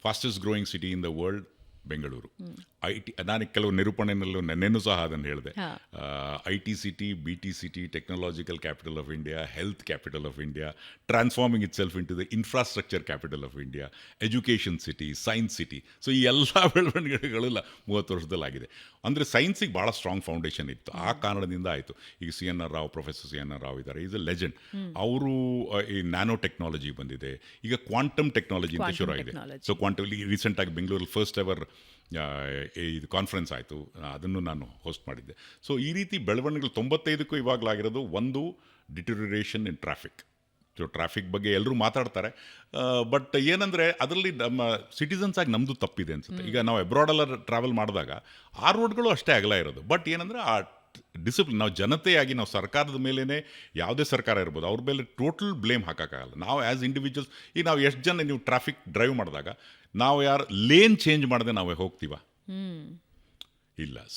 Fastest growing city in the world Bengaluru. ನಾನು ಕೆಲವು ನಿರೂಪಣೆಯಲ್ಲೂ ನೆನ್ನೆನೂ ಸಹ ಅದನ್ನು ಹೇಳಿದೆ. IT city, BT city, technological capital of India, health capital of India, transforming itself into the infrastructure capital of India, education city, science city. So ಈ ಎಲ್ಲ ಬೆಳವಣಿಗೆಗಳೆಲ್ಲ 30 ವರ್ಷದಲ್ಲಾಗಿದೆ. ಅಂದರೆ ಸೈನ್ಸಿಗೆ ಭಾಳ ಸ್ಟ್ರಾಂಗ್ ಫೌಂಡೇಶನ್ ಇತ್ತು. ಆ ಕಾರಣದಿಂದ ಆಯಿತು. ಈಗ CNR Rao, professor CNR Rao ಇದ್ದಾರೆ, ಈಸ್ ಎ ಲೆಜೆಂಡ್. ಅವರು ಈ ನ್ಯಾನೋ ಟೆಕ್ನಾಲಜಿ ಬಂದಿದೆ, ಈಗ ಕ್ವಾಂಟಮ್ ಟೆಕ್ನಾಲಜಿ ಅಂತ ಶುರು ಆಗಿದೆ. ಸೊ ಕ್ವಾಂಟಮ್ ರೀಸೆಂಟಾಗಿ ಬೆಂಗಳೂರಲ್ಲಿ ಫಸ್ಟ್ ಎವರ್ ಇದು ಕಾನ್ಫರೆನ್ಸ್ ಆಯಿತು, ಅದನ್ನು ನಾನು ಹೋಸ್ಟ್ ಮಾಡಿದ್ದೆ. ಸೊ ಈ ರೀತಿ ಬೆಳವಣಿಗೆಗಳು 95ಕ್ಕೂ ಇವಾಗಲಾಗಿರೋದು ಒಂದು ಡಿಟರಿಯರೇಷನ್ ಇನ್ ಟ್ರಾಫಿಕ್. ಸೊ ಟ್ರಾಫಿಕ್ ಬಗ್ಗೆ ಎಲ್ಲರೂ ಮಾತಾಡ್ತಾರೆ, ಬಟ್ ಏನಂದರೆ ಅದರಲ್ಲಿ ನಮ್ಮ ಸಿಟಿಸನ್ಸ್ ಆಗಿ ನಮ್ಮದು ತಪ್ಪಿದೆ ಅನಿಸುತ್ತೆ. ಈಗ ನಾವು ಅಬ್ರಾಡೆಲ್ಲ ಟ್ರಾವೆಲ್ ಮಾಡಿದಾಗ ಆ ರೋಡ್ಗಳು ಅಷ್ಟೇ ಅಗಲ ಇರೋದು, ಬಟ್ ಏನಂದರೆ ಆ ಡಿಸಿಪ್ಲಿನ್ ನಾವು ಜನತೆಯಾಗಿ ನಾವು ಸರ್ಕಾರದ ಮೇಲೇ, ಯಾವುದೇ ಸರ್ಕಾರ ಇರ್ಬೋದು, ಅವ್ರ ಮೇಲೆ ಟೋಟಲ್ ಬ್ಲೇಮ್ ಹಾಕೋಕ್ಕಾಗಲ್ಲ. ನಾವು ಆ್ಯಸ್ ಇಂಡಿವಿಜುವಲ್ಸ್, ಈಗ ನಾವು ಎಷ್ಟು ಜನ ನೀವು ಟ್ರಾಫಿಕ್ ಡ್ರೈವ್ ಮಾಡಿದಾಗ ನಾವು ಯಾರು ಲೇನ್ ಚೇಂಜ್ ಮಾಡದೆ ನಾವು ಹೋಗ್ತೀವ? ಇಲ್ಲ.